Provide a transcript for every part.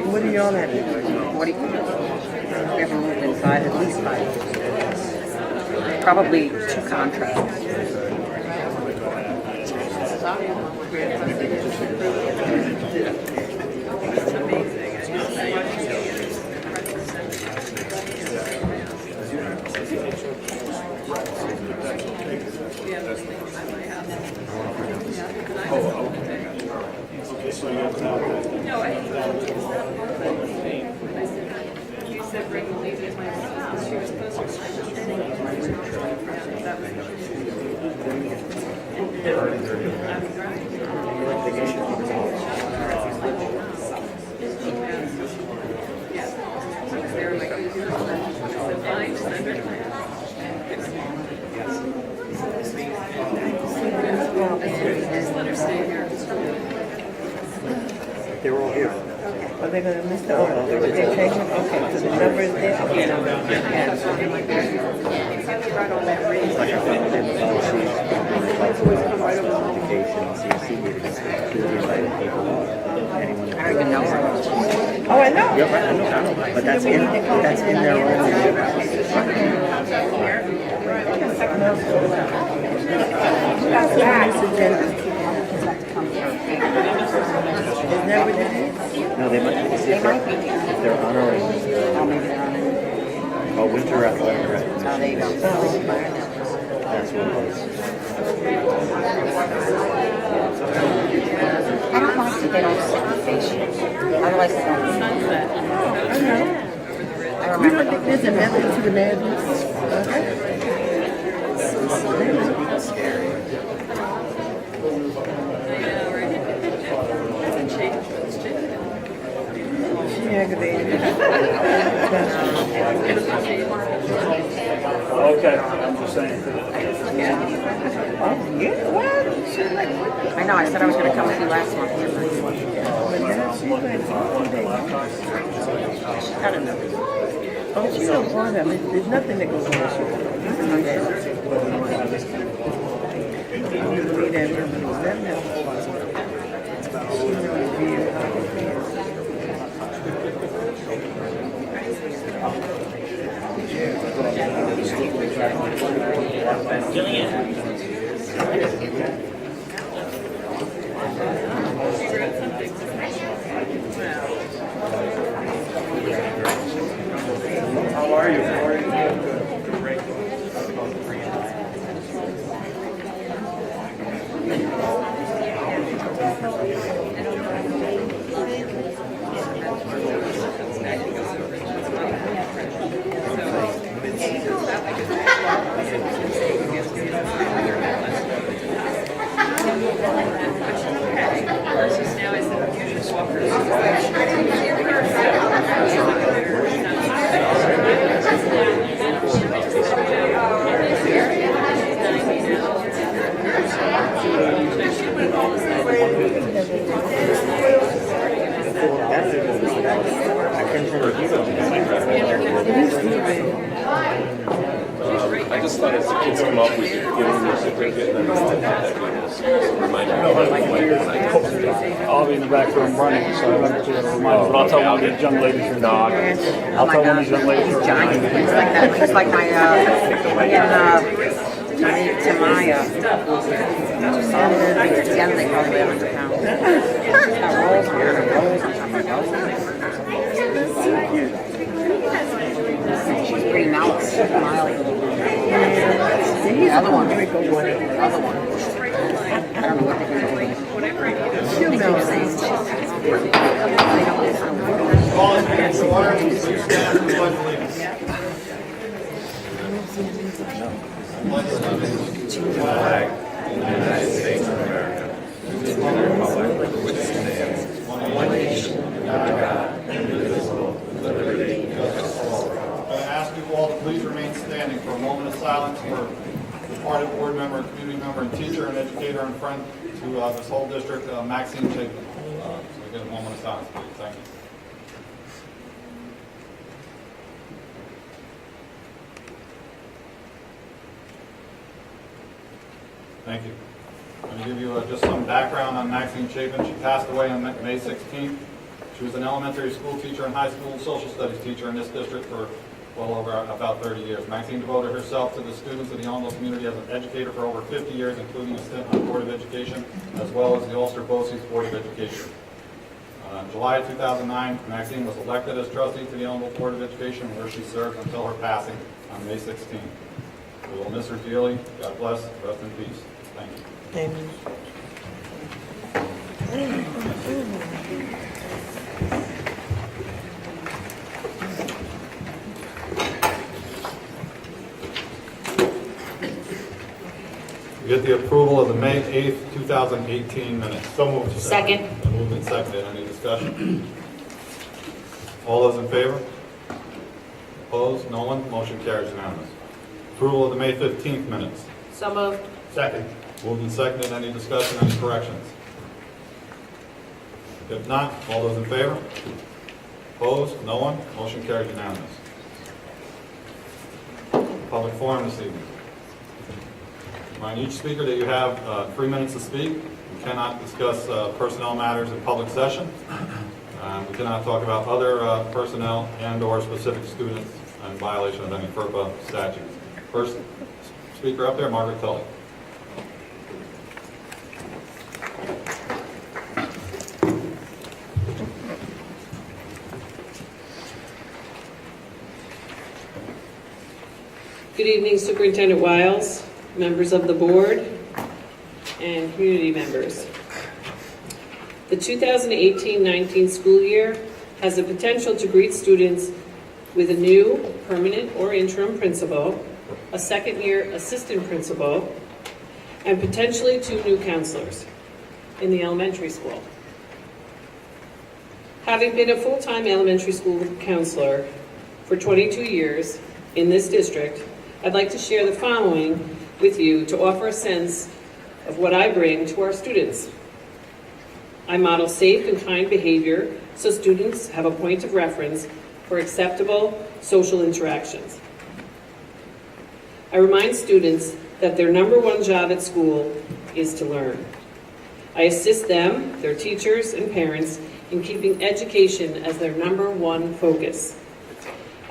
What are you on at? What do you ever lived inside? At least 5 years. Probably 2 contracts. They were all here. Are they going to miss the order? They change it? Okay, so the number is there? Okay. I don't even know her. Oh, I know. Yep, I know. But that's in their own. Is that what it is? No, they might be. If they're honoring. Oh, maybe they're honoring. Oh, winter athletic. Oh, there you go. That's what it is. I don't like to get on certification. Otherwise, I don't see that. I know. You don't think there's a method to the madness? She aggravated. Okay, I'm just saying. Oh, yeah, what? I know, I said I was going to come with you last month. But now she's like, I don't know. oh, she don't want them. There's nothing that goes on with you. I'm going to read that number 7 now. She knows you. How are you? How are you? Great. I just thought as the kids come up, we could give them a certificate and then remind them of my I'll be in the back room running, so I have to remind. But I'll tell one of these young ladies you're not. I'll tell one of these young ladies you're Giant. not. It's like that. It's like my to my solid again. They probably 100 pounds. That rolls on her, rolls on my She's pretty nice. The other one. I don't know what they're going to do. She'll know. Call it to order. Please stand for the pledge of allegiance. Pledge of allegiance to the flag of the United States of America, to the republic for which it stands, one nation, under God, indivisible, with liberty and justice for all. I'm going to ask you all to please remain standing for a moment of silence for departed board member, community member, and teacher, and educator, and friend to this whole district, Maxine Chapin. So we get a moment of silence, please. Thank you. Thank you. I'm going to give you just some background on Maxine Chapin. She passed away on May 16th. She was an elementary school teacher and high school social studies teacher in this district for well over about 30 years. Maxine devoted herself to the students of the Ellenville community as an educator for over 50 years, including a stint on the Board of Education, as well as the Ulster-Bosse's Board of Education. In July of 2009, Maxine was elected as trustee to the Ellenville Board of Education, where she served until her passing on May 16th. We will miss her dearly. God bless. Rest in peace. Thank you. Amen. We get the approval of the May 8th, 2018 minutes. So moved. Second. Moved and seconded. Any discussion? All those in favor? Opposed? No one? Motion carries unanimous. Approval of the May 15th minutes. So moved. Second. Moved and seconded. Any discussion? Any corrections? If not, all those in favor? Opposed? No one? Motion carries unanimous. Public forum this evening. Remind each speaker that you have 3 minutes to speak. We cannot discuss personnel matters in public session. We cannot talk about other personnel and/or specific students in violation of any FERPA statutes. First speaker up there, Margaret Tully. Good evening, Superintendent Wiles, members of the board, and community members. The 2018-19 school year has the potential to greet students with a new permanent or interim principal, a second-year assistant principal, and potentially 2 new counselors in the elementary school. Having been a full-time elementary school counselor for 22 years in this district, I'd like to share the following with you to offer a sense of what I bring to our students. I model safe and kind behavior so students have a point of reference for acceptable social interactions. I remind students that their #1 job at school is to learn. I assist them, their teachers, and parents in keeping education as their #1 focus.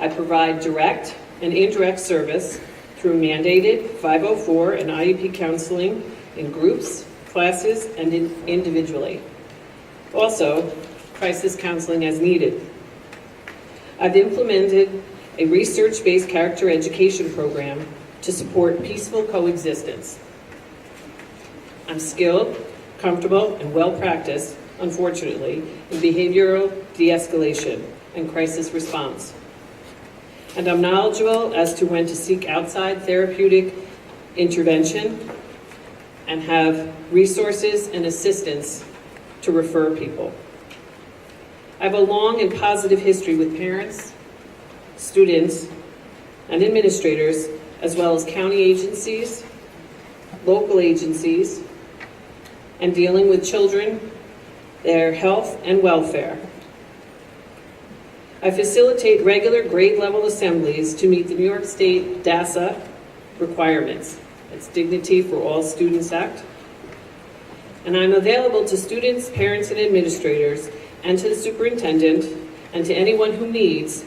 I provide direct and indirect service through mandated 504 and IEP counseling in groups, classes, and individually. Also, crisis counseling as needed. I've implemented a research-based character education program to support peaceful coexistence. I'm skilled, comfortable, and well-practiced, unfortunately, in behavioral de-escalation and crisis response. And I'm knowledgeable as to when to seek outside therapeutic intervention and have resources and assistance to refer people. I have a long and positive history with parents, students, and administrators, as well as county agencies, local agencies, and dealing with children, their health and welfare. I facilitate regular grade level assemblies to meet the New York State DASA requirements. That's Dignity for All Students Act. And I'm available to students, parents, and administrators, and to the superintendent, and to anyone who needs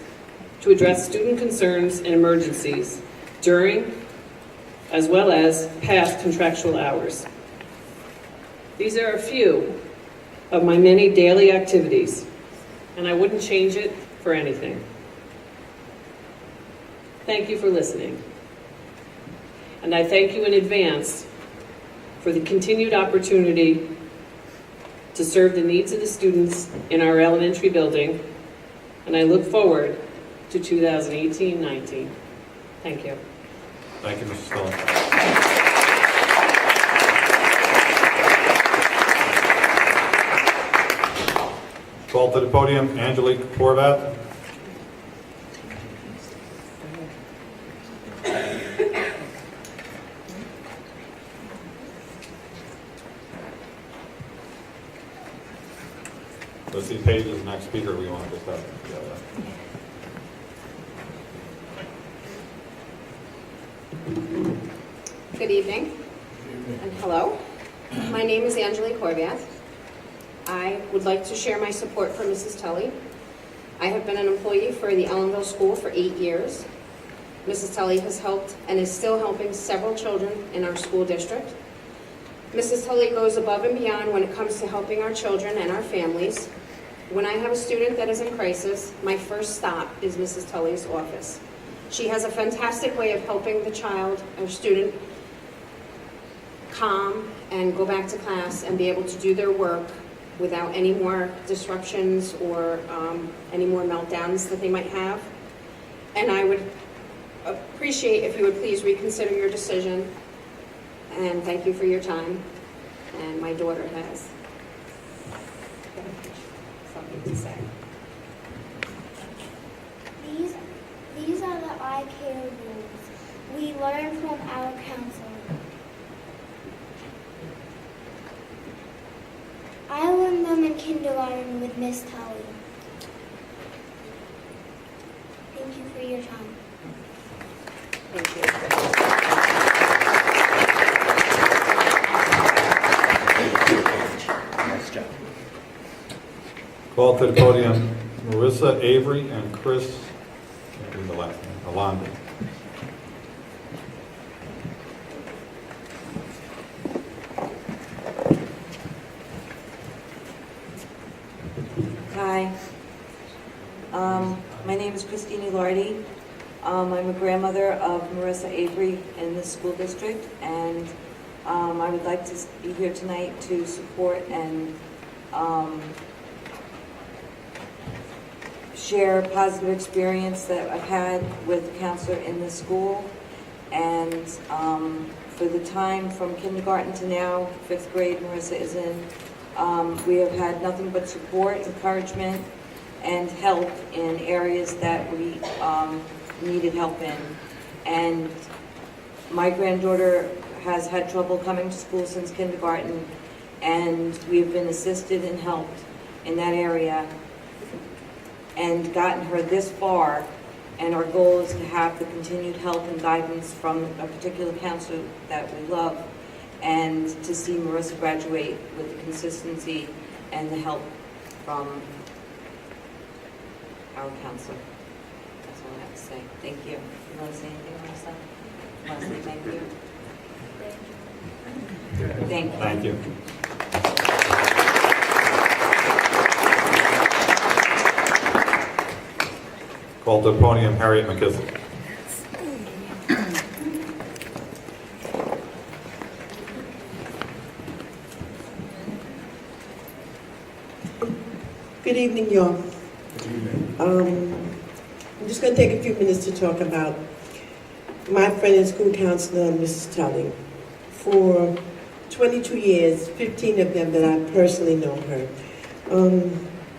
to address student concerns and emergencies during, as well as past contractual hours. These are a few of my many daily activities, and I wouldn't change it for anything. Thank you for listening. And I thank you in advance for the continued opportunity to serve the needs of the students in our elementary building, and I look forward to 2018-19. Thank you. Thank you, Mrs. Stone. Call to the podium, Angelique Horvath. Let's see, Paige is the next speaker. We want to just have it together. Good evening, and hello. My name is Angelique Horvath. I would like to share my support for Mrs. Tully. I have been an employee for the Ellenville School for 8 years. Mrs. Tully has helped and is still helping several children in our school district. Mrs. Tully goes above and beyond when it comes to helping our children and our families. When I have a student that is in crisis, my first stop is Mrs. Tully's office. She has a fantastic way of helping the child or student calm and go back to class and be able to do their work without any more disruptions or any more meltdowns that they might have. And I would appreciate if you would please reconsider your decision. And thank you for your time. And my daughter has something to say. These are the I Care rules we learn from our counselor. I learned them in kindergarten with Miss Tully. Thank you for your time. Thank you. Nice job. Call to the podium, Marissa Avery and Chris, in the last name, Alondra. Hi. My name is Christine Lardy. I'm a grandmother of Marissa Avery in the school district, and I would like to be here tonight to support and share a positive experience that I've had with a counselor in the school. And for the time from kindergarten to now, 5th grade, Marissa is in, we have had nothing but support, encouragement, and help in areas that we needed help in. And my granddaughter has had trouble coming to school since kindergarten, and we have been assisted and helped in that area and gotten her this far. And our goal is to have the continued help and guidance from a particular counselor that we love, and to see Marissa graduate with the consistency and the help from our counselor. That's all I have to say. Thank you. You want to say anything, Marissa? Want to say thank you? Thank you. Thank you. Call to the podium Harriet McKissick. Good evening, y'all. I'm just going to take a few minutes to talk about my friend and school counselor, Mrs. Tully. For 22 years, 15 of them that I personally know her.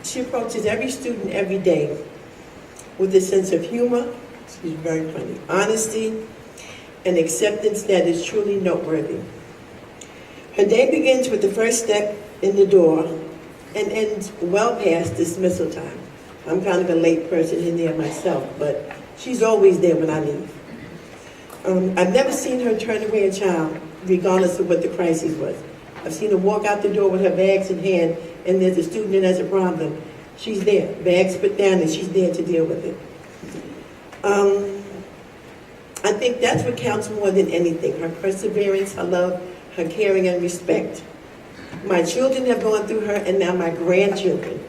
She approaches every student every day with a sense of humor, she's very funny, honesty, and acceptance that is truly noteworthy. Her day begins with the first step in the door and ends well past dismissal time. I'm kind of a late person in there myself, but she's always there when I leave. I've never seen her turn away a child, regardless of what the crisis was. I've seen her walk out the door with her bags in hand, and there's a student that has a problem. She's there, bags put down, and she's there to deal with it. I think that's what counts more than anything, her perseverance, her love, her caring and respect. My children have gone through her, and now my grandchildren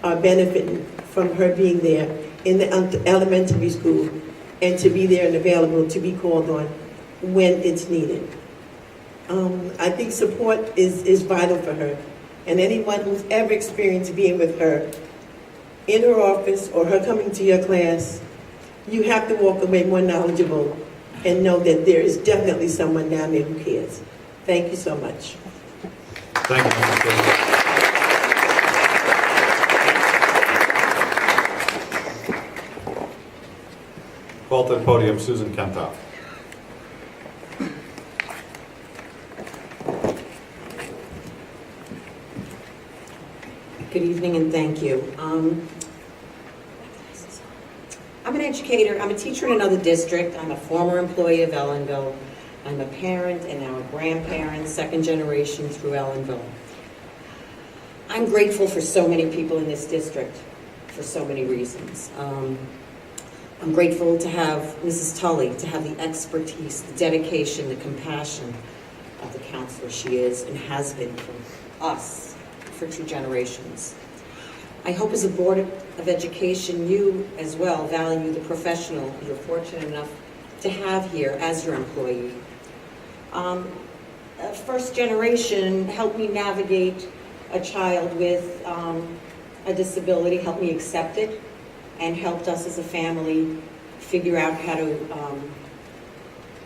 are benefiting from her being there in the elementary school and to be there and available to be called on when it's needed. I think support is vital for her. And anyone who's ever experienced being with her in her office or her coming to your class, you have to walk away more knowledgeable and know that there is definitely someone down there who cares. Thank you so much. Thank you, Mrs. McKissick. Call to the podium Susan Kentoff. Good evening and thank you. I'm an educator. I'm a teacher in another district. I'm a former employee of Ellenville. I'm a parent and now a grandparent, second generation through Ellenville. I'm grateful for so many people in this district for so many reasons. I'm grateful to have Mrs. Tully, to have the expertise, the dedication, the compassion of the counselor she is and has been for us for 2 generations. I hope as a Board of Education, you as well value the professional you're fortunate enough to have here as your employee. First generation helped me navigate a child with a disability, helped me accept it, and helped us as a family figure out how to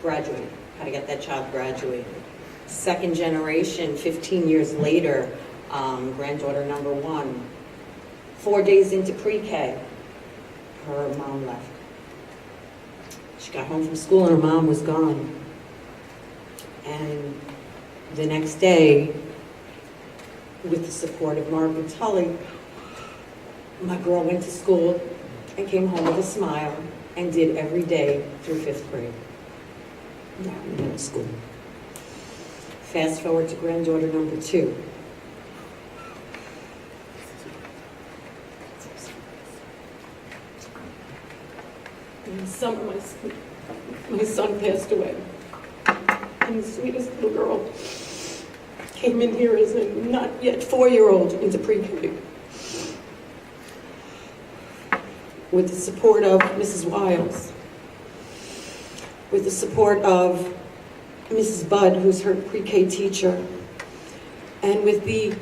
graduate, how to get that child graduated. Second generation, 15 years later, granddaughter number 1, 4 days into pre-K, her mom left. She got home from school and her mom was gone. And the next day, with the support of Margaret Tully, my girl went to school and came home with a smile and did every day through 5th grade. Now in middle school. Fast forward to granddaughter number 2. In the summer, my son passed away. And the sweetest little girl came in here as a not yet 4-year-old into pre-K. With the support of Mrs. Wiles, with the support of Mrs. Budd, who's her pre-K teacher, and with the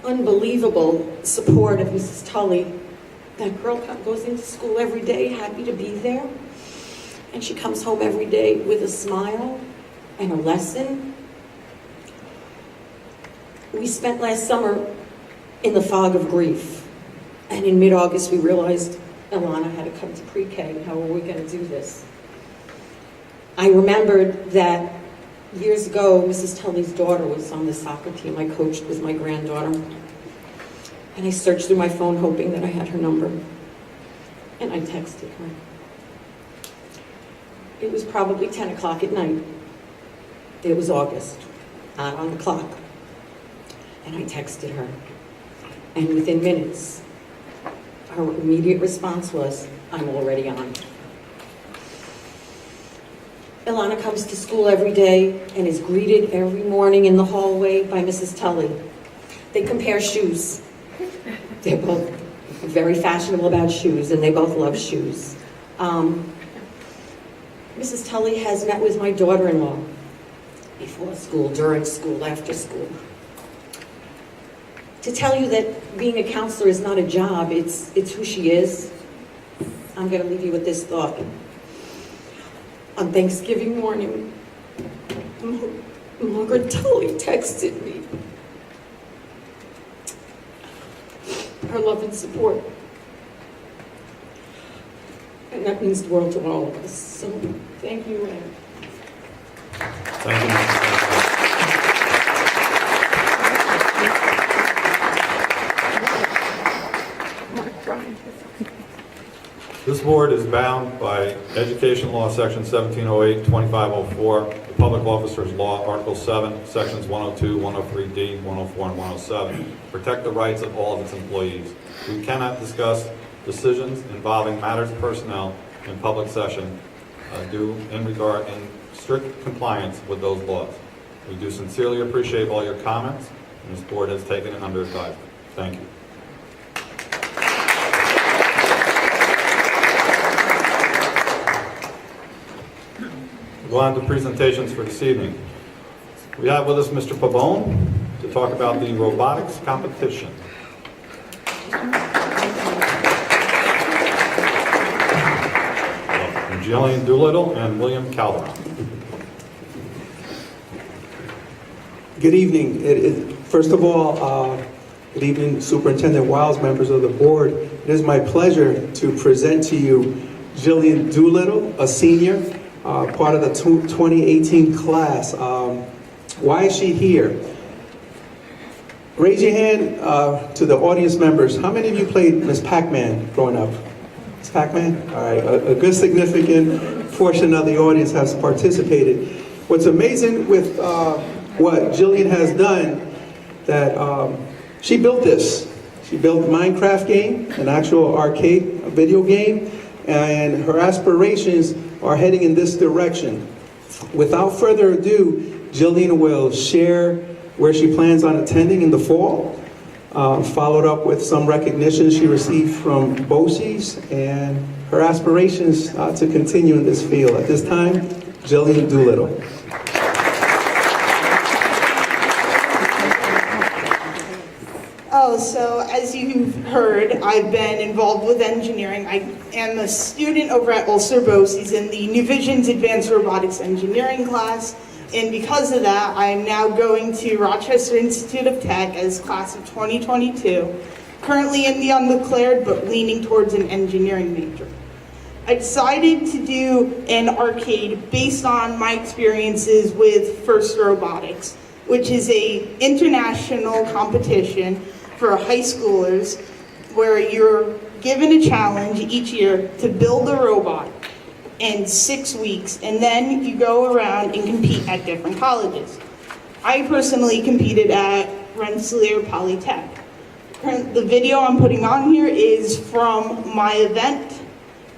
unbelievable support of Mrs. Tully. That girl goes into school every day happy to be there, and she comes home every day with a smile and a lesson. We spent last summer in the fog of grief, and in mid-August we realized Ilana had to come to pre-K. How are we going to do this? I remembered that years ago, Mrs. Tully's daughter was on the soccer team I coached with my granddaughter. And I searched through my phone hoping that I had her number. And I texted her. It was probably 10 o'clock at night. It was August, not on the clock. And I texted her. And within minutes, her immediate response was, "I'm already on." Ilana comes to school every day and is greeted every morning in the hallway by Mrs. Tully. They compare shoes. They're both very fashionable about shoes, and they both love shoes. Mrs. Tully has met with my daughter-in-law before school, during school, after school. To tell you that being a counselor is not a job, it's who she is, I'm going to leave you with this thought. On Thanksgiving morning, Margaret Tully texted me her love and support. And that means the world to all of us. So, thank you, Anne. Thank you, Mrs. This board is bound by Education Law, Section 1708, 2504, the Public Officers Law, Article 7, Sections 102, 103D, 104, and 107, protect the rights of all of its employees. We cannot discuss decisions involving matters of personnel in public session in strict compliance with those laws. We do sincerely appreciate all your comments, and this board has taken it under advisement. Thank you. We'll go on to presentations for this evening. We have with us Mr. Pabon to talk about the robotics competition. And Jillian Doolittle and William Calderon. Good evening. First of all, good evening, Superintendent Wiles, members of the board. It is my pleasure to present to you Jillian Doolittle, a senior, part of the 2018 class. Why is she here? Raise your hand to the audience members. How many of you played Miss Pac-Man growing up? Miss Pac-Man? All right, a good significant portion of the audience has participated. What's amazing with what Jillian has done, that she built this. She built a Minecraft game, an actual arcade video game, and her aspirations are heading in this direction. Without further ado, Jillian will share where she plans on attending in the fall, followed up with some recognition she received from BOCES and her aspirations to continue in this field. At this time, Jillian Doolittle. So as you've heard, I've been involved with engineering. I am a student over at Ulster BOCES in the New Visions Advanced Robotics Engineering class, and because of that, I'm now going to Rochester Institute of Tech as class of 2022, currently in the undeclared but leaning towards an engineering major. I decided to do an arcade based on my experiences with FIRST Robotics, which is an international competition for high schoolers where you're given a challenge each year to build a robot in 6 weeks, and then you go around and compete at different colleges. I personally competed at Rensselaer Polytech. The video I'm putting on here is from my event,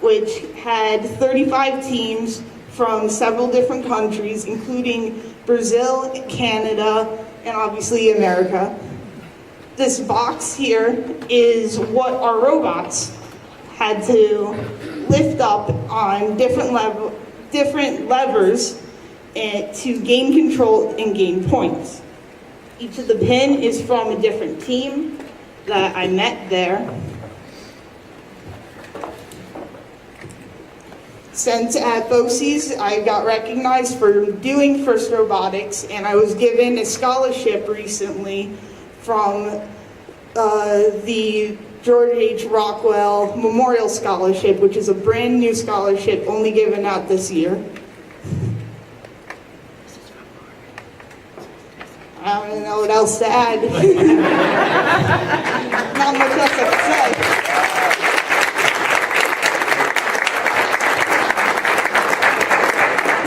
which had 35 teams from several different countries, including Brazil, Canada, and obviously America. This box here is what our robots had to lift up on different levers to gain control and gain points. Each of the pin is from a different team that I met there. Since at BOCES, I got recognized for doing FIRST Robotics, and I was given a scholarship recently from the George H. Rockwell Memorial Scholarship, which is a brand new scholarship only given out this year. I don't know what else to add. Not much else I can say.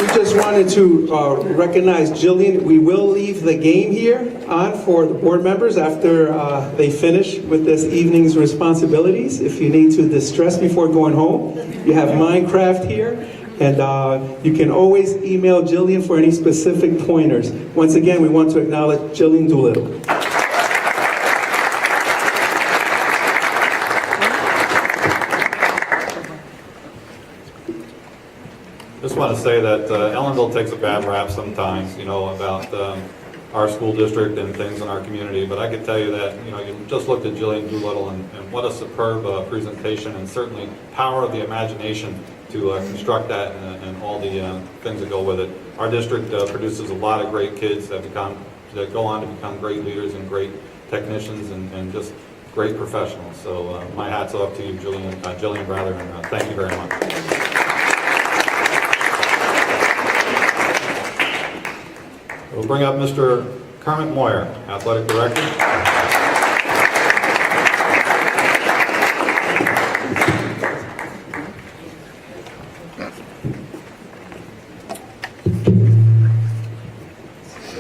We just wanted to recognize Jillian. We will leave the game here on for the board members after they finish with this evening's responsibilities. If you need to distress before going home, you have Minecraft here. And you can always email Jillian for any specific pointers. Once again, we want to acknowledge Jillian Doolittle. Just want to say that Ellenville takes a bad rap sometimes, you know, about our school district and things in our community. But I can tell you that, you know, you just looked at Jillian Doolittle and what a superb presentation, and certainly power of the imagination to construct that and all the things that go with it. Our district produces a lot of great kids that go on to become great leaders and great technicians and just great professionals. So my hat's off to you, Jillian, and thank you very much. We'll bring up Mr. Kermit Moyer, Athletic Director.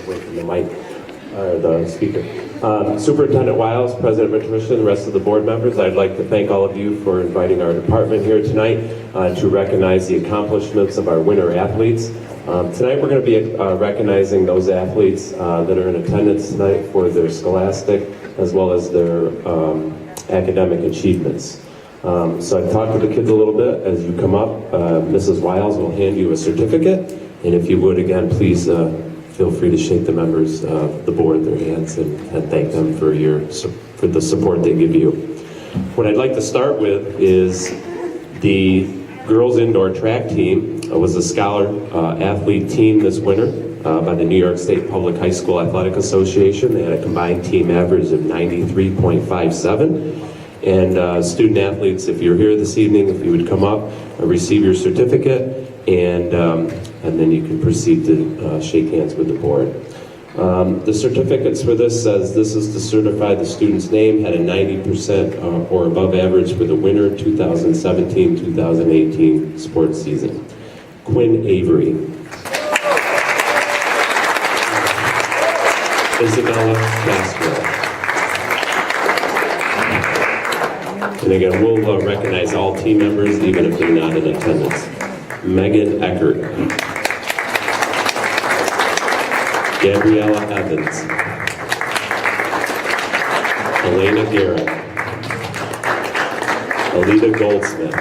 Away from the mic, or the speaker. Superintendent Wiles, President Mitchell, the rest of the board members, I'd like to thank all of you for inviting our department here tonight to recognize the accomplishments of our winter athletes. Tonight we're going to be recognizing those athletes that are in attendance tonight for their scholastic as well as their academic achievements. So I've talked to the kids a little bit. As you come up, Mrs. Wiles will hand you a certificate, and if you would again, please feel free to shake the members of the board their hands and thank them for the support they give you. What I'd like to start with is the girls indoor track team was a scholar athlete team this winter by the New York State Public High School Athletic Association. They had a combined team average of 93.57. And student athletes, if you're here this evening, if you would come up, receive your certificate, and then you can proceed to shake hands with the board. The certificates for this says this is to certify the student's name had a 90% or above average for the winter 2017-2018 sports season. Quinn Avery. Isabella Castro. And again, we'll recognize all team members even if they're not in attendance. Megan Eckert. Gabriella Evans, Elena Garrett, Alita Goldsmith,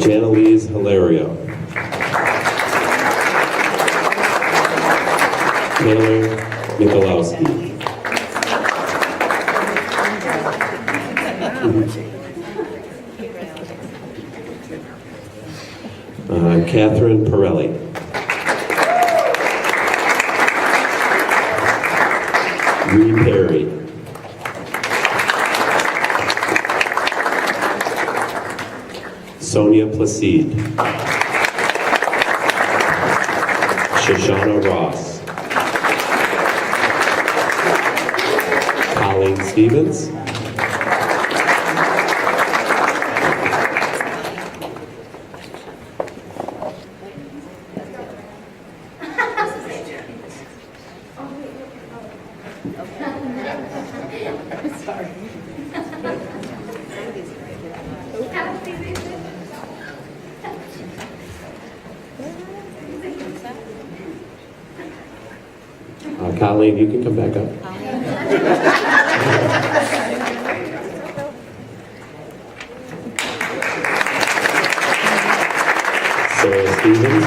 Janelise Hilario, Taylor Michalowski, Catherine Pirelli, Reed Perry, Sonia Placide, Shoshana Ross, Colleen Stevens, Colleen, you can come back up. Sarah Stevens,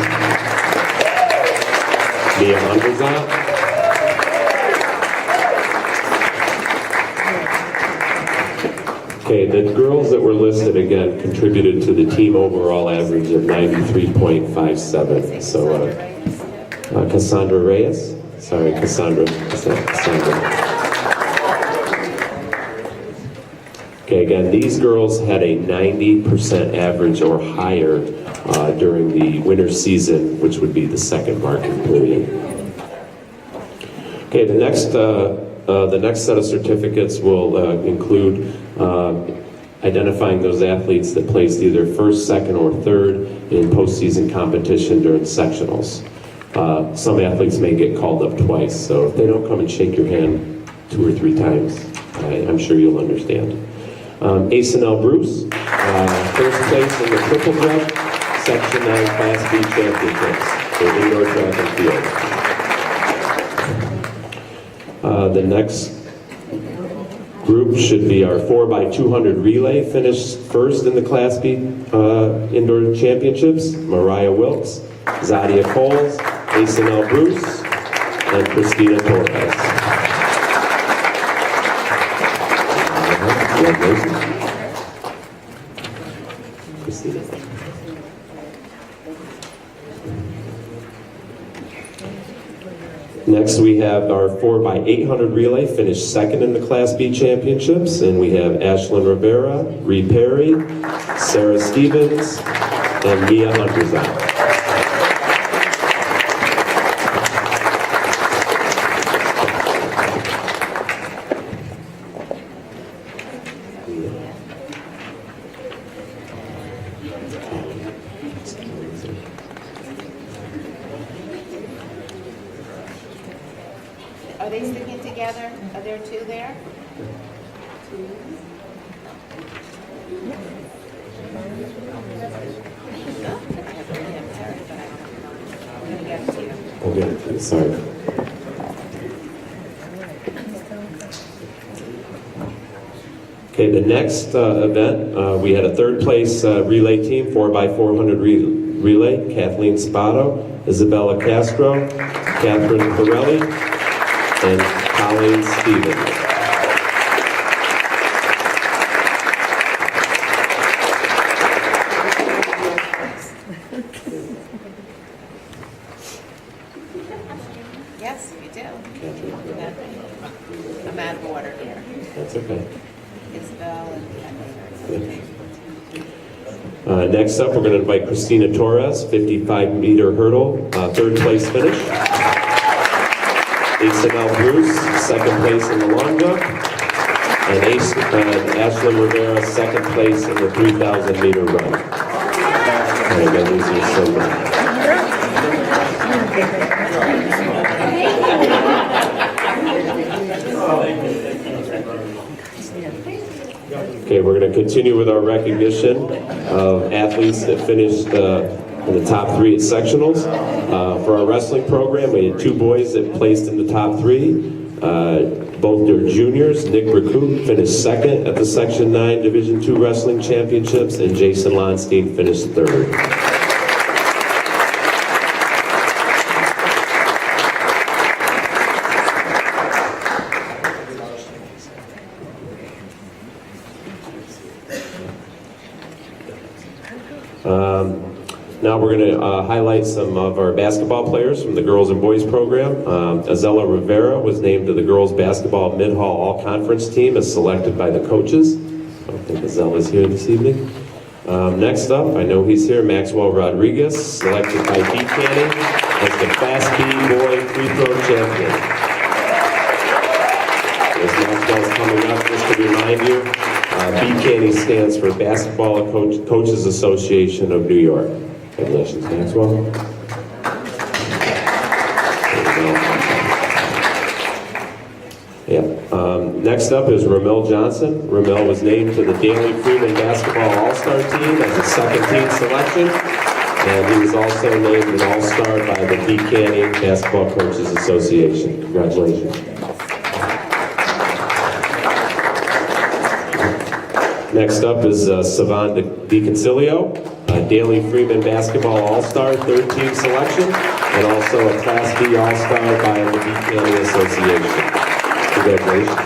Mia Mondrazat, okay, the girls that were listed again contributed to the team overall average of 93.57. So Cassandra Reyes. Sorry, Cassandra. Okay, again, these girls had a 90% average or higher during the winter season, which would be the second marking period. Okay, the next set of certificates will include identifying those athletes that placed either first, second, or third in postseason competition during sectionals. Some athletes may get called up twice, so if they don't come and shake your hand 2 or 3 times, I'm sure you'll understand. Asenel Bruce, first place in the triple jump, Section 9 Class B championships for indoor track and field. The next group should be our 4x200 relay, finished first in the Class B indoor championships, Mariah Wilkes, Zadia Coles, Asenel Bruce, and Christina Torres. Congratulations. Christina. Next, we have our 4x800 relay, finished second in the Class B championships, and we have Ashlyn Rivera, Ree Perry, Sarah Stevens, and Mia Underzon. Are they sticking together? Are there two there? I'll get it to you, sorry. Okay, the next event, we had a third place relay team, 4x400 relay, Kathleen Spotto, Isabella Castro, Catherine Pirelli, and Colleen Stevens. Yes, you do. I'm out of order here. That's okay. Isabel and Next up, we're going to invite Christina Torres, 55-meter hurdle, third place finish. Asenel Bruce, second place in the long jump. And Ashlyn Rivera, second place in the 3,000-meter run. All right, guys, these are so good. Okay, we're going to continue with our recognition of athletes that finished in the top three at sectionals. For our wrestling program, we had two boys that placed in the top three. Both their juniors. Nick Racoot finished second at the Section 9 Division II Wrestling Championships, and Jason Lonstein finished third. Now we're going to highlight some of our basketball players from the girls and boys program. Azella Rivera was named to the girls basketball mid-hall all-conference team as selected by the coaches. I don't think Azella's here this evening. Next up, I know he's here, Maxwell Rodriguez, selected by D. Canning as the Class B boy free throw champion. As Maxwell's coming up, just to remind you, BCANY stands for Basketball Coaches Association of New York. Congratulations, Maxwell. Next up is Ramel Johnson. Ramel was named to the Daley Freeman Basketball All-Star Team as a second-team selection, and he was also named an All-Star by the BCANY Basketball Coaches Association. Congratulations. Next up is Savan DiConcilio, Daley Freeman Basketball All-Star, third-team selection, and also a Class B All-Star by the BCANY Association. Congratulations.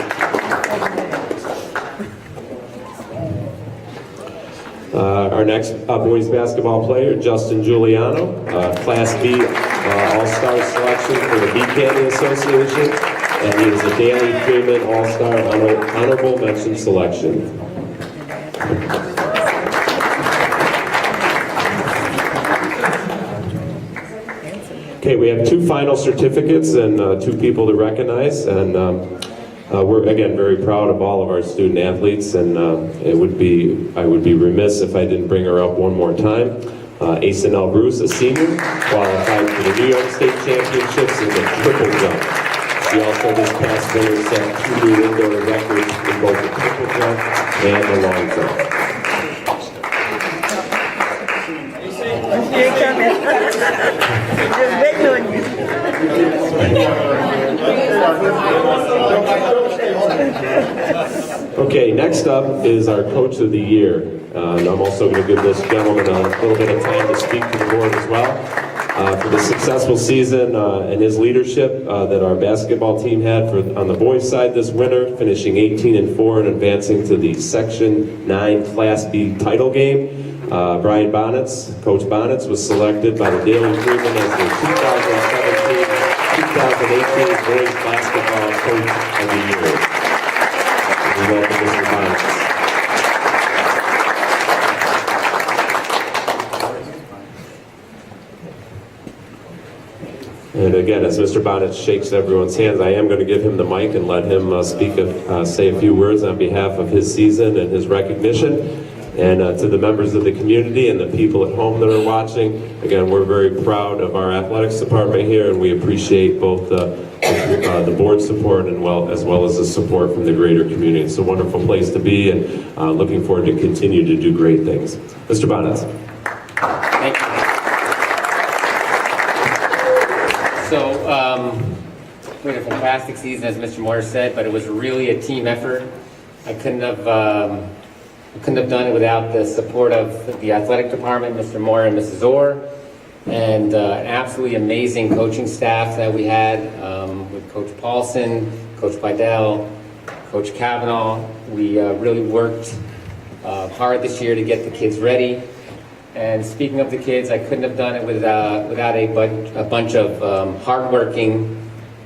Our next boys basketball player, Justin Giuliano, Class B All-Star selection for the BCANY Association, and he is a Daley Freeman All-Star honorable mention selection. Okay, we have two final certificates and two people to recognize, and we're again very proud of all of our student athletes, and I would be remiss if I didn't bring her up one more time. Asenel Bruce, a senior, qualified for the New York State Championships in the triple jump. He also this past winter set 2 new indoor records in both the triple jump and the long jump. Here you come in. Just waiting on you. Okay, next up is our Coach of the Year. And I'm also going to give this gentleman a little bit of time to speak to the board as well. For the successful season and his leadership that our basketball team had on the boys' side this winter, finishing 18-4 and advancing to the Section 9 Class B title game. Brian Bonnets, Coach Bonnets, was selected by the Daily Freeman as the 2017-2018 Boys Basketball Coach of the Year. We welcome Mr. Bonnets. And again, as Mr. Bonnet shakes everyone's hands, I am going to give him the mic and let him say a few words on behalf of his season and his recognition. And to the members of the community and the people at home that are watching, again, we're very proud of our athletics department here, and we appreciate both the board support and as well as the support from the greater community. It's a wonderful place to be, and looking forward to continue to do great things. Mr. Bonnet. Thank you. So, we had a fantastic season, as Mr. Moore said, but it was really a team effort. I couldn't have done it without the support of the athletic department, Mr. Moore and Mrs. Orr, and an absolutely amazing coaching staff that we had with Coach Paulson, Coach Bidell, Coach Kavanaugh. We really worked hard this year to get the kids ready. And speaking of the kids, I couldn't have done it without a bunch of hardworking,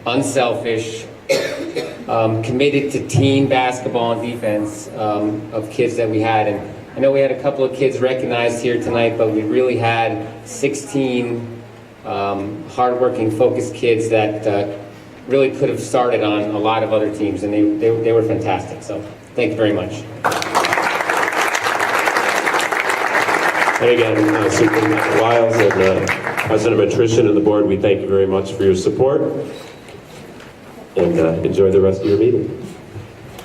unselfish, committed to team basketball and defense of kids that we had. And I know we had a couple of kids recognized here tonight, but we really had 16 hardworking, focused kids that really could have started on a lot of other teams, and they were fantastic. So thank you very much. And again, Superintendent Wiles and President of Attrition and the board, we thank you very much for your support. And enjoy the rest of your meeting.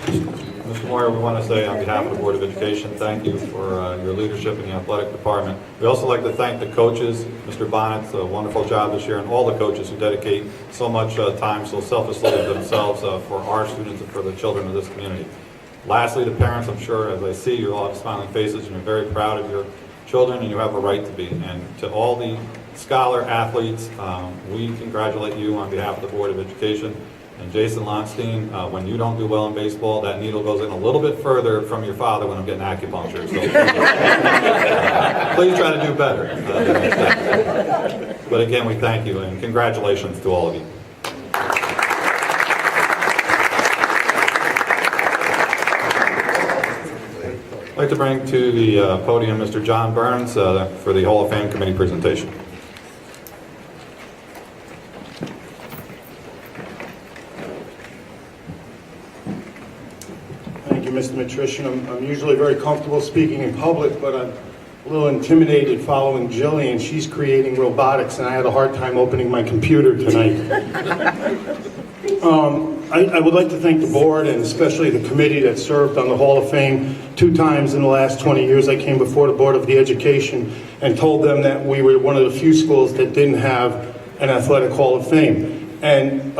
Mr. Moyer, we want to say on behalf of the Board of Education, thank you for your leadership in the athletic department. We also like to thank the coaches, Mr. Bonnet's a wonderful job this year, and all the coaches who dedicate so much time so selflessly to themselves for our students and for the children of this community. Lastly, the parents, I'm sure, as I see you all have smiling faces and you're very proud of your children, and you have a right to be. And to all the scholar athletes, we congratulate you on behalf of the Board of Education. And Jason Lonstein, when you don't do well in baseball, that needle goes in a little bit further from your father when I'm getting acupuncture. So please try to do better. But again, we thank you and congratulations to all of you. I'd like to bring to the podium Mr. John Burns for the Hall of Fame committee presentation. Thank you, Mr. Matrician. I'm usually very comfortable speaking in public, but I'm a little intimidated following Jillian. She's creating robotics, and I had a hard time opening my computer tonight. I would like to thank the board and especially the committee that served on the Hall of Fame 2 times in the last 20 years. I came before the Board of the Education and told them that we were one of the few schools that didn't have an athletic Hall of Fame. And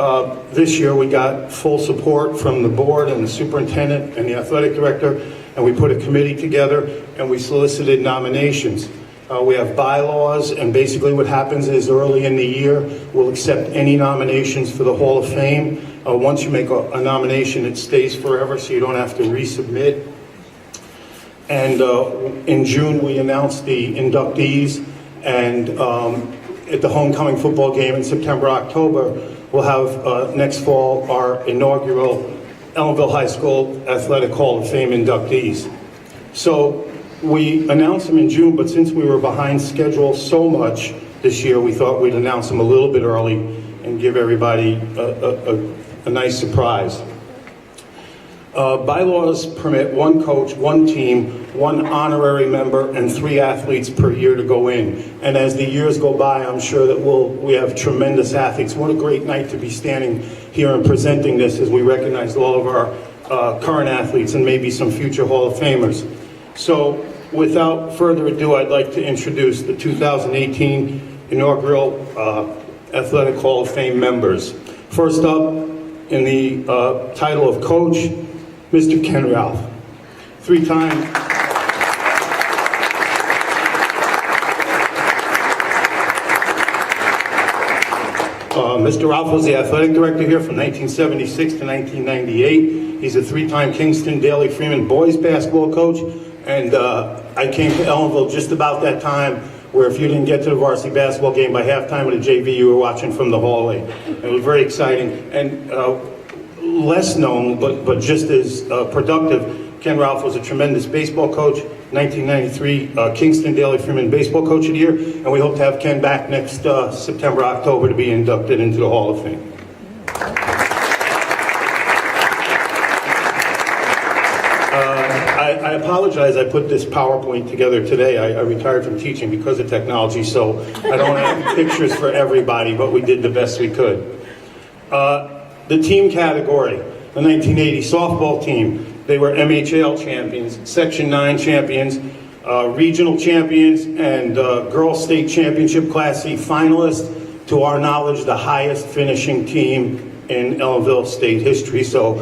this year we got full support from the board and the superintendent and the athletic director, and we put a committee together and we solicited nominations. We have bylaws, and basically what happens is early in the year we'll accept any nominations for the Hall of Fame. Once you make a nomination, it stays forever, so you don't have to resubmit. And in June we announced the inductees, and at the homecoming football game in September, October, we'll have next fall our inaugural Ellenville High School Athletic Hall of Fame inductees. So we announced them in June, but since we were behind schedule so much this year, we thought we'd announce them a little bit early and give everybody a nice surprise. Bylaws permit 1 coach, 1 team, 1 honorary member, and 3 athletes per year to go in. And as the years go by, I'm sure that we have tremendous athletes. What a great night to be standing here in presenting this as we recognize all of our current athletes and maybe some future Hall of Famers. So without further ado, I'd like to introduce the 2018 inaugural Athletic Hall of Fame members. First up, in the title of coach, Mr. Ken Ralph. Three-time Mr. Ralph was the athletic director here from 1976 to 1998. He's a three-time Kingston Daly Freeman boys basketball coach, and I came to Ellenville just about that time, where if you didn't get to the varsity basketball game by halftime of the JV, you were watching from the hallway. It was very exciting. And less known, but just as productive, Ken Ralph was a tremendous baseball coach, 1993 Kingston Daly Freeman Baseball Coach of the Year, and we hope to have Ken back next September, October to be inducted into the Hall of Fame. I apologize, I put this PowerPoint together today. I retired from teaching because of technology, so I don't have pictures for everybody, but we did the best we could. The team category, the 1980 softball team, they were MHL champions, Section 9 champions, regional champions, and girls state championship Class C finalists. To our knowledge, the highest finishing team in Ellenville state history. So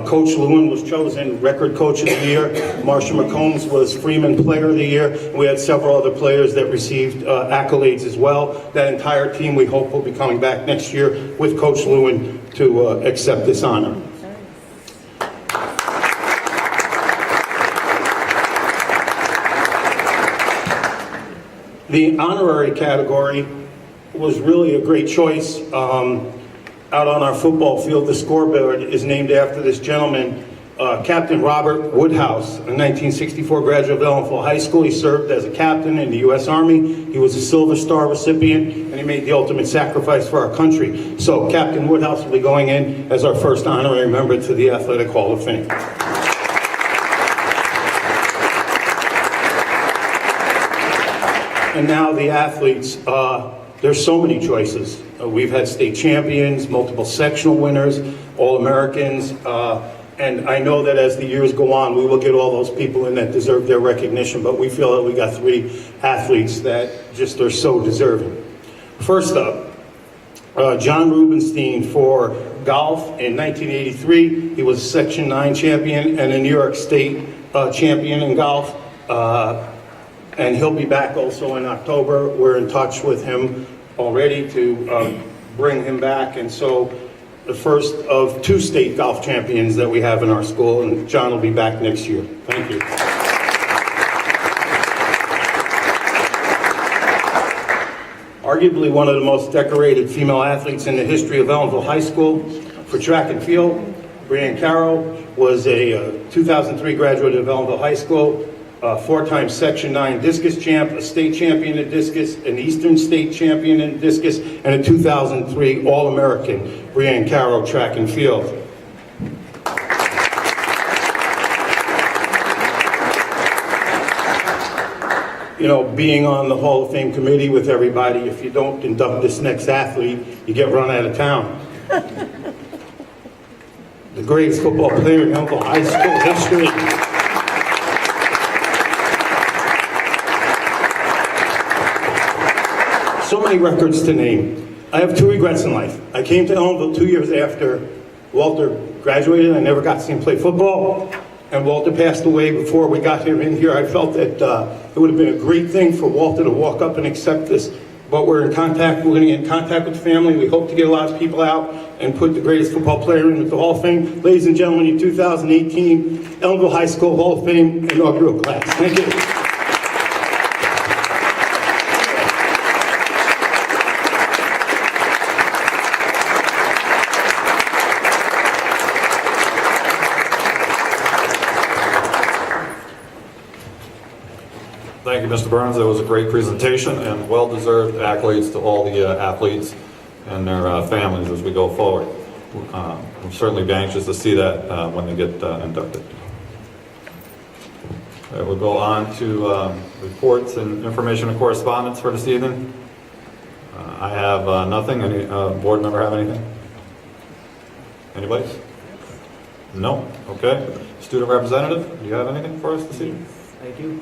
Coach Lewin was chosen record coach of the year. Marsha McCombs was Freeman player of the year. We had several other players that received accolades as well. That entire team, we hope, will be coming back next year with Coach Lewin to accept this honor. The honorary category was really a great choice. Out on our football field, the scoreboard is named after this gentleman, Captain Robert Woodhouse, a 1964 graduate of Ellenville High School. He served as a captain in the U.S. Army. He was a Silver Star recipient, and he made the ultimate sacrifice for our country. So Captain Woodhouse will be going in as our first honorary member to the Athletic Hall of Fame. And now the athletes, there's so many choices. We've had state champions, multiple sectional winners, All-Americans, and I know that as the years go on, we will get all those people in that deserve their recognition, but we feel that we got three athletes that just are so deserving. First up, John Rubenstein for golf in 1983. He was a Section 9 champion and a New York State champion in golf. And he'll be back also in October. We're in touch with him already to bring him back. And so the first of two state golf champions that we have in our school, and John will be back next year. Thank you. Arguably one of the most decorated female athletes in the history of Ellenville High School for track and field, Brianne Carroll was a 2003 graduate of Ellenville High School, four-time Section 9 discus champ, a state champion in discus, an Eastern State champion in discus, and a 2003 All-American, Brianne Carroll, track and field. You know, being on the Hall of Fame committee with everybody, if you don't induct this next athlete, you get run out of town. The greatest football player in Ellenville High School history. So many records to name. I have two regrets in life. I came to Ellenville 2 years after Walter graduated. I never got to see him play football. And Walter passed away before we got him in here. I felt that it would have been a great thing for Walter to walk up and accept this. But we're in contact. We're going to get in contact with the family. We hope to get a lot of people out and put the greatest football player in with the Hall of Fame. Ladies and gentlemen, your 2018 Ellenville High School Hall of Fame inaugural class. Thank you. Thank you, Mr. Burns. That was a great presentation and well-deserved accolades to all the athletes and their families as we go forward. We'll certainly be anxious to see that when they get inducted. We'll go on to reports and information and correspondence for this evening. I have nothing. Any board member have anything? Anybody? No? Okay. Student representative, do you have anything for us this evening? I do.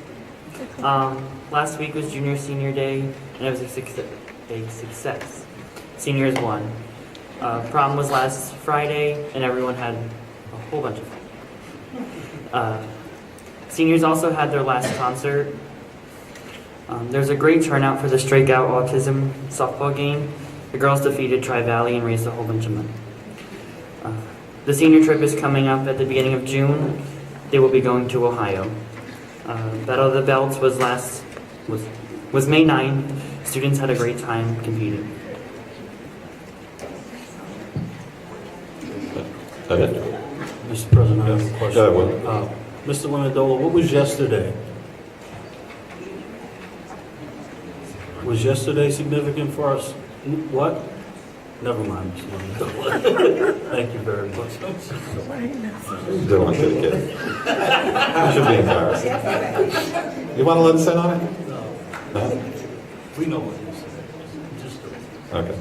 Last week was junior senior day, and it was a success. Seniors won. Prom was last Friday, and everyone had a whole bunch of fun. Seniors also had their last concert. There's a great turnout for the Strikeout Autism softball game. The girls defeated Tri-Valley and raised a whole bunch of money. The senior trip is coming up at the beginning of June. They will be going to Ohio. Battle of the Belts was May 9th. Students had a great time competing. Mr. President, I have a question. Mr. Lamendola, what was yesterday? Was yesterday significant for us? What? Never mind, Mr. Lamendola. Thank you very much. Don't want to get a kid. It should be embarrassing. You want to let us in on it? No? We know what you said. Okay.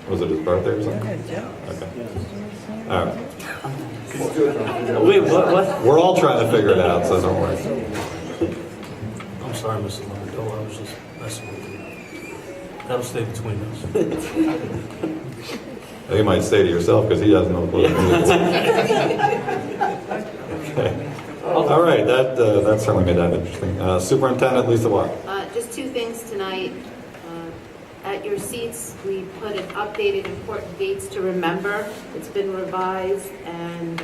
Was it his birthday or something? Okay. All right. Wait, what? We're all trying to figure it out, so don't worry. I'm sorry, Mr. Lamendola, I was just messing with you. That'll stay between us. You might say to yourself, because he has no clue. Okay. All right, that certainly made that interesting. Superintendent Lisa Watt. Just two things tonight. At your seats, we put an updated important dates to remember. It's been revised, and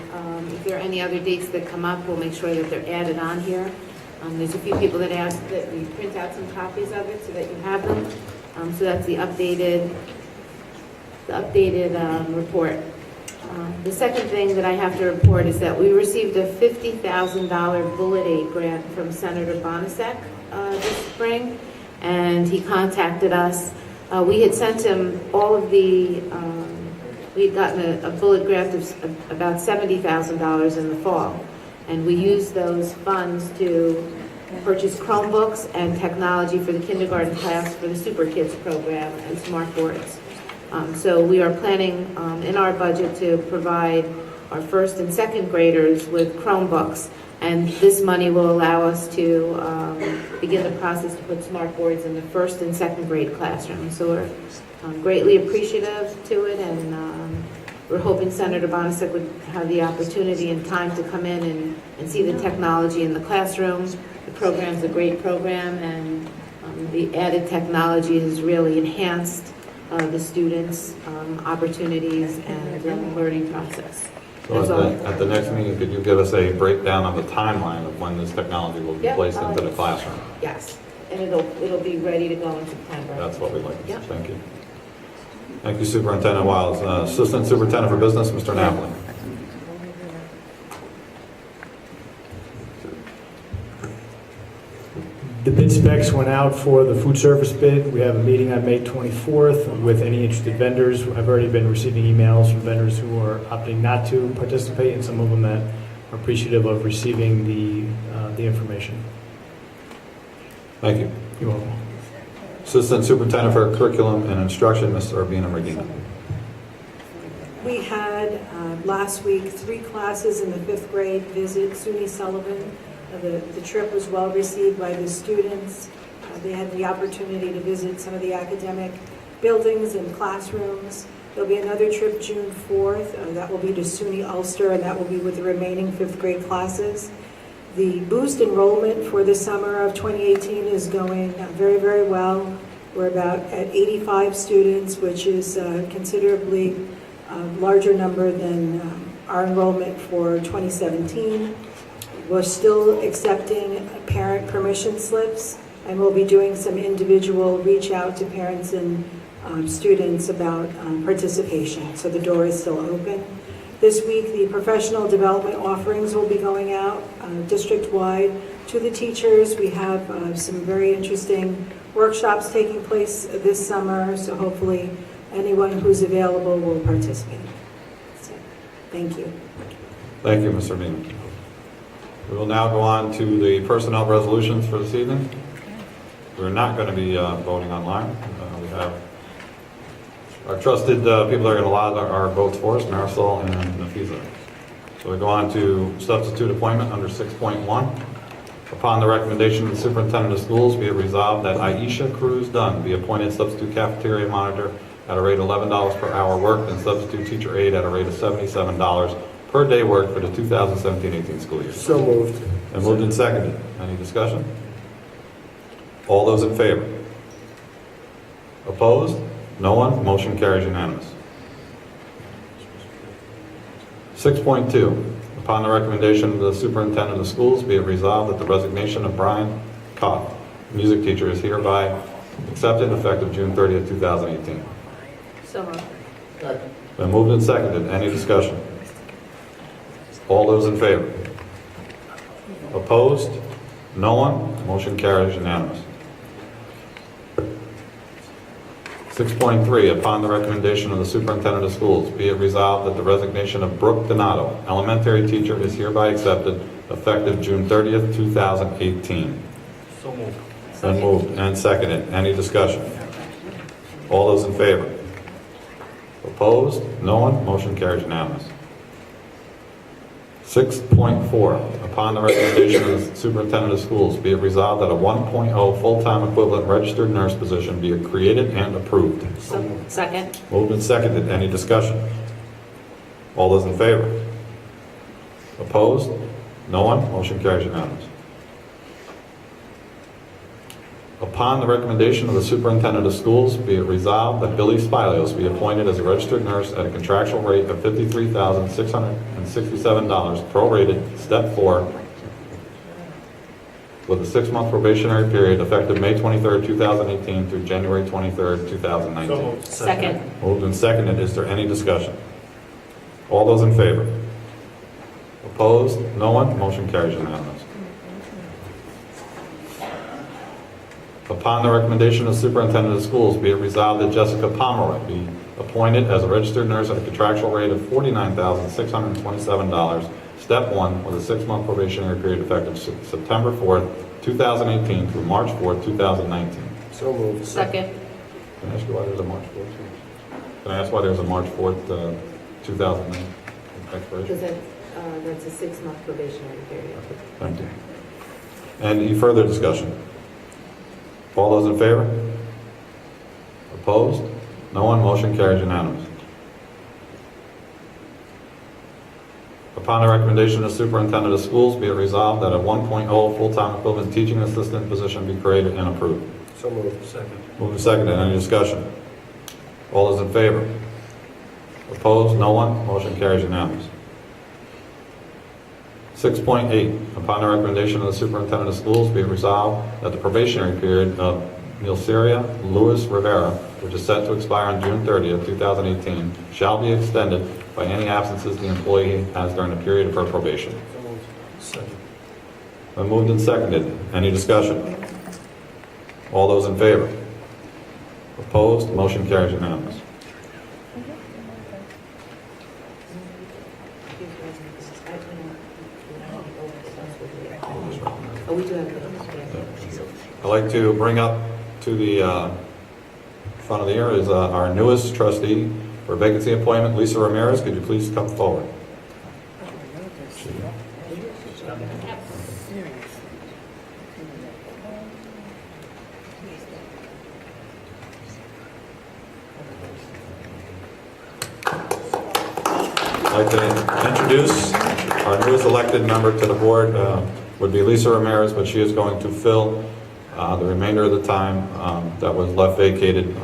if there are any other dates that come up, we'll make sure that they're added on here. There's a few people that asked that we print out some copies of it so that you have them. So that's the updated report. The second thing that I have to report is that we received a $50,000 Bullet Aid grant from Senator Bonasek this spring, and he contacted us. We had sent him all of the, we had gotten a bullet grant of about $70,000 in the fall, and we used those funds to purchase Chromebooks and technology for the kindergarten class for the Super Kids program and smart boards. So we are planning in our budget to provide our first and second graders with Chromebooks, and this money will allow us to begin the process to put smart boards in the first and second grade classrooms. So we're greatly appreciative to it, and we're hoping Senator Bonasek would have the opportunity and time to come in and see the technology in the classroom. The program's a great program, and the added technology has really enhanced the students' opportunities and the learning process. So at the next meeting, could you give us a breakdown of the timeline of when this technology will be placed into the classroom? Yes, and it'll be ready to go in September. That's what we'd like to see. Thank you. Thank you, Superintendent Wiles. Assistant Superintendent for Business, Mr. Napoli. The bid specs went out for the food service bid. We have a meeting on May 24th with any interested vendors. I've already been receiving emails from vendors who are opting not to participate, and some of them that are appreciative of receiving the information. Thank you. You're welcome. Assistant Superintendent for Curriculum and Instruction, Ms. Urbina Medina. We had last week 3 classes in the 5th grade visit SUNY Sullivan. The trip was well received by the students. They had the opportunity to visit some of the academic buildings and classrooms. There'll be another trip June 4th. That will be to SUNY Ulster, and that will be with the remaining 5th grade classes. The boost enrollment for the summer of 2018 is going very, very well. We're about at 85 students, which is considerably larger number than our enrollment for 2017. We're still accepting parent permission slips, and we'll be doing some individual reach out to parents and students about participation. So the door is still open. This week, the professional development offerings will be going out district-wide to the teachers. We have some very interesting workshops taking place this summer, so hopefully anyone who's available will participate. So, thank you. Thank you, Ms. Urbina. We will now go on to the personnel resolutions for this evening. We're not going to be voting online. We have Our trusted people that are going to lodge our votes for us, Marisol and Nafisa. So we go on to substitute appointment under 6.1. Upon the recommendation of the superintendent of schools, be it resolved that Aisha Cruz Dunn be appointed substitute cafeteria monitor at a rate of $11 per hour worked and substitute teacher aide at a rate of $77 per day worked for the 2017-18 school year. So moved. And moved and seconded. Any discussion? All those in favor? Opposed? No one? Motion carries unanimous. 6.2. Upon the recommendation of the superintendent of schools, be it resolved that the resignation of Brian Kopp, music teacher, is hereby accepted effective June 30th, 2018. So moved. Been moved and seconded. Any discussion? All those in favor? Opposed? No one? Motion carries unanimous. 6.3, upon the recommendation of the superintendent of schools, be it resolved that the resignation of Brooke Donato, elementary teacher, is hereby accepted effective June 30th, 2018. So moved. Been moved and seconded. Any discussion? All those in favor? Opposed? No one? Motion carries unanimous. 6.4, upon the recommendation of the superintendent of schools, be it resolved that a 1.0 full-time equivalent registered nurse position be created and approved. Second. Moved and seconded. Any discussion? All those in favor? Opposed? No one? Motion carries unanimous. Upon the recommendation of the superintendent of schools, be it resolved that Billy Spilios be appointed as a registered nurse at a contractual rate of $53,667 prorated, step 4, with a 6-month probationary period effective May 23rd, 2018 through January 23rd, 2019. Second. Moved and seconded. Is there any discussion? All those in favor? Opposed? No one? Motion carries unanimous. Upon the recommendation of the superintendent of schools, be it resolved that Jessica Pomeroy be appointed as a registered nurse at a contractual rate of $49,627, step 1, with a 6-month probationary period effective September 4th, 2018 through March 4th, 2019. So moved. Second. Can I ask you why there's a March 4th? Can I ask why there's a March 4th, 2009 expiration? Because that's a 6-month probationary period. Thank you. Any further discussion? All those in favor? Opposed? No one? Motion carries unanimous. Upon the recommendation of the superintendent of schools, be it resolved that a 1.0 full-time equivalent teaching assistant position be created and approved. So moved. Second. Moved and seconded. Any discussion? All those in favor? Opposed? No one? Motion carries unanimous. 6.8, upon the recommendation of the superintendent of schools, be it resolved that the probationary period of Nilceria Luis Rivera, which is set to expire on June 30th, 2018, shall be extended by any absences the employee has during the period of her probation. So moved. Second. Been moved and seconded. Any discussion? All those in favor? Opposed? Motion carries unanimous. Oh, we do have it. I'd like to bring up to the front of the air is our newest trustee for vacancy appointment, Lisa Ramirez. Could you please come forward? I'd like to introduce our newest elected member to the board. Would be Lisa Ramirez, but she is going to fill the remainder of the time that was left vacated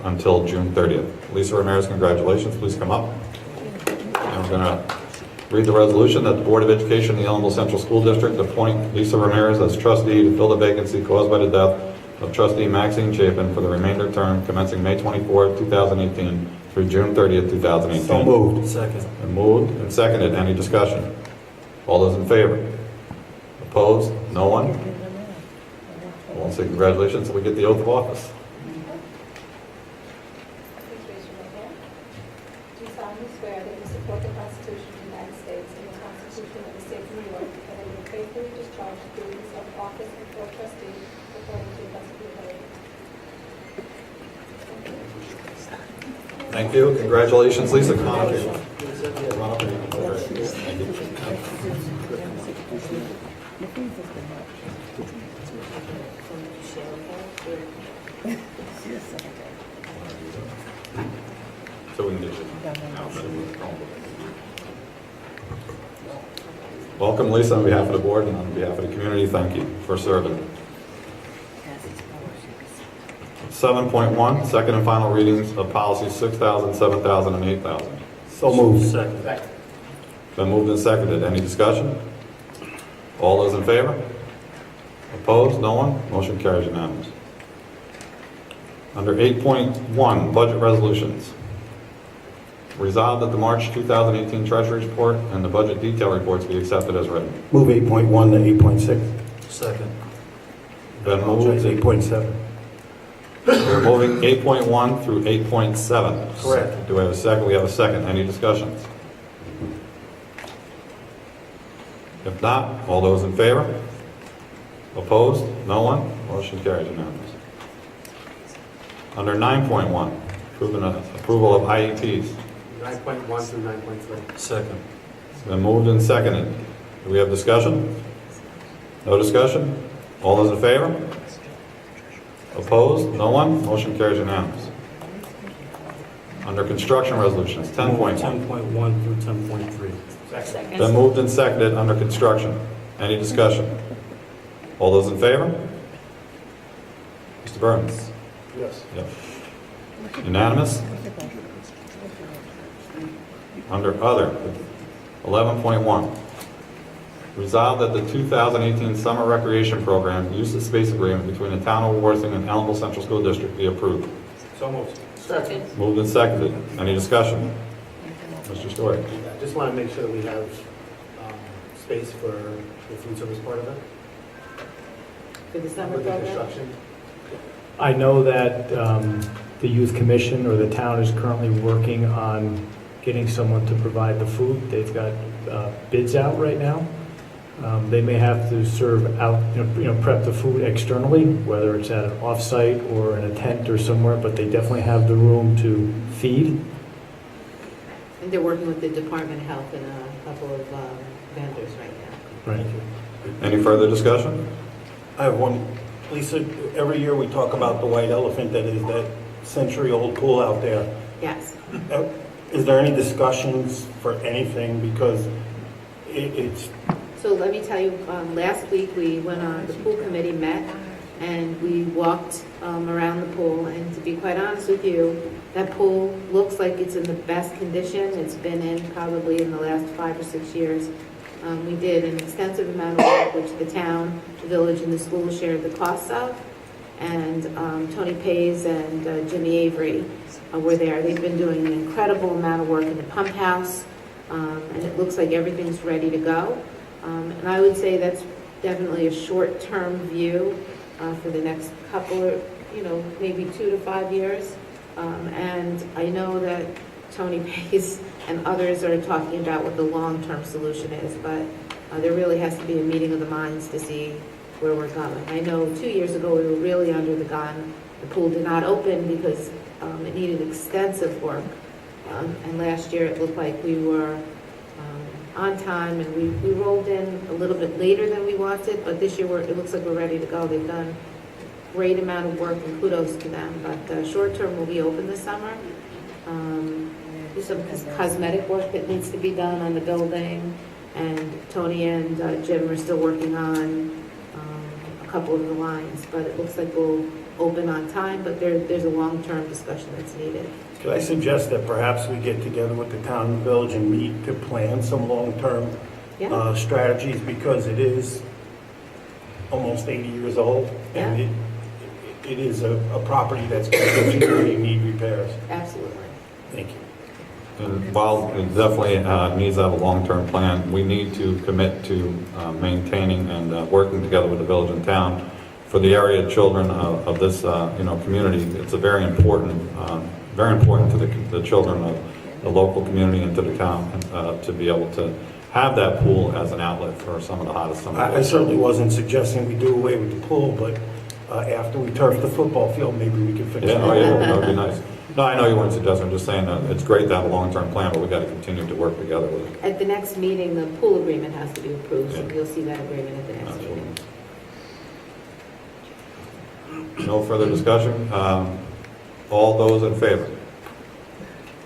until June 30th. Lisa Ramirez, congratulations. Please come up. I'm going to read the resolution that the Board of Education of the Ellenville Central School District appoint Lisa Ramirez as trustee to fill the vacancy caused by the death of trustee Maxine Chapin for the remainder term commencing May 24th, 2018 through June 30th, 2018. So moved. Second. And moved and seconded. Any discussion? All those in favor? Opposed? No one? I won't say congratulations until we get the oath of office. Please raise your right hand. Do you solemnly swear that you support the Constitution of the United States and the Constitution of the State of New York, and that you will faithfully discharge the duties of office of board trustee according to the best of your ability? Thank you. Congratulations, Lisa. Come on up here. Run up here. Thank you. So we can get you out. Welcome, Lisa, on behalf of the board and on behalf of the community. Thank you for serving. 7.1, second and final readings of policies 6,000, 7,000, and 8,000. So moved. Second. Been moved and seconded. Any discussion? All those in favor? Opposed? No one? Motion carries unanimous. Under 8.1, budget resolutions. Resolved that the March 2018 Treasury Report and the budget detail reports be accepted as written. Move 8.1 to 8.6. Second. Been moved. 8.7. We're moving 8.1 through 8.7. Correct. Do we have a second? We have a second. Any discussions? If not, all those in favor? Opposed? No one? Motion carries unanimous. Under 9.1, approval of IEPs. 9.1 through 9.3. Second. Been moved and seconded. Do we have discussion? No discussion? All those in favor? Opposed? No one? Motion carries unanimous. Under construction resolutions, 10.1. 10.1 through 10.3. Been moved and seconded under construction. Any discussion? All those in favor? Mr. Burns? Yes. Yep. Unanimous? Under other, 11.1. Resolved that the 2018 Summer Recreation Program Use of Space Agreement between the Town of Worthing and Ellenville Central School District be approved. So moved. Second. Moved and seconded. Any discussion? Mr. Stewart? I just want to make sure that we have space for the food service part of it. For the summer With the program? construction. I know that the youth commission or the town is currently working on getting someone to provide the food. They've got bids out right now. They may have to serve out, prep the food externally, whether it's at an off-site or in a tent or somewhere, but they definitely have the room to feed. And they're working with the Department of Health and a couple of vendors right now. Right. Any further discussion? I have one. Lisa, every year we talk about the white elephant that is that century-old pool out there. Yes. Is there any discussions for anything? Because it's... So let me tell you, last week we went on, the pool committee met and we walked around the pool, and to be quite honest with you, that pool looks like it's in the best condition it's been in probably in the last 5 or 6 years. We did an extensive amount of work which the town, the village, and the school shared the costs of, and Tony Pays and Jimmy Avery were there. They've been doing an incredible amount of work in the pump house, and it looks like everything's ready to go. And I would say that's definitely a short-term view for the next couple of, maybe 2 to 5 years. And I know that Tony Pays and others are talking about what the long-term solution is, but there really has to be a meeting of the minds to see where we're going. I know 2 years ago we were really under the gun. The pool did not open because it needed extensive work. And last year it looked like we were on time, and we rolled in a little bit later than we wanted, but this year it looks like we're ready to go. They've done a great amount of work, and kudos to them. But short term will be open this summer. There's some cosmetic work that needs to be done on the building, and Tony and Jim are still working on a couple of the lines, but it looks like we'll open on time, but there's a long-term discussion that's needed. Could I suggest that perhaps we get together with the town and village and meet to plan some long-term strategies, because it is almost 80 years old, and it is a property that's going to continually need repairs. Absolutely. Thank you. And while it definitely needs to have a long-term plan, we need to commit to maintaining and working together with the village and town for the area of children of this community. It's a very important to the children of the local community and to the town to be able to have that pool as an outlet for some of the hottest summer days. I certainly wasn't suggesting we do away with the pool, but after we turf the football field, maybe we could fix it. Yeah, that would be nice. No, I know you weren't suggesting, I'm just saying that it's great to have a long-term plan, but we got to continue to work together with it. At the next meeting, the pool agreement has to be approved, so Yeah. you'll see that agreement at the next meeting. No further discussion. All those in favor?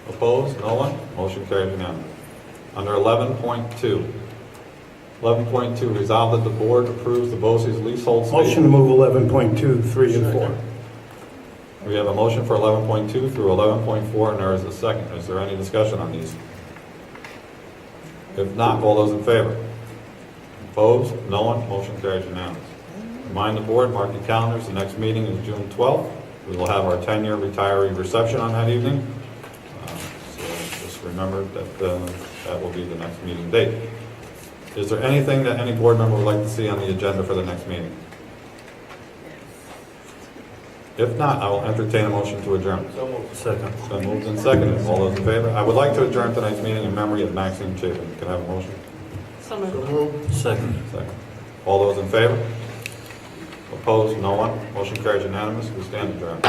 Opposed? No one? Motion carried unanimously. Under 11.2. 11.2, resolve that the board approves the BOCES leasehold space. Motion to move 11.2, 3, and 4. We have a motion for 11.2 through 11.4, and there is a second. Is there any discussion on these? If not, all those in favor? Opposed? No one? Motion carries unanimous. Remind the board, mark your calendars, the next meeting is June 12th. We will have our 10-year retiree reception on that evening. So just remember that that will be the next meeting date. Is there anything that any board member would like to see on the agenda for the next meeting? If not, I will entertain a motion to adjourn. So moved. Second. It's been moved and seconded. All those in favor? I would like to adjourn tonight's meeting in memory of Maxine Chapin. Can I have a motion? So moved. Second. Second. All those in favor? Opposed? No one? Motion carries unanimous. We stand adjourned.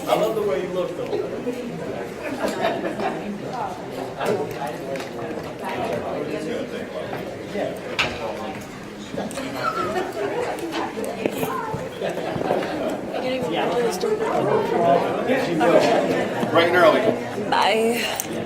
I love the way you look, though. Bright and early. Bye.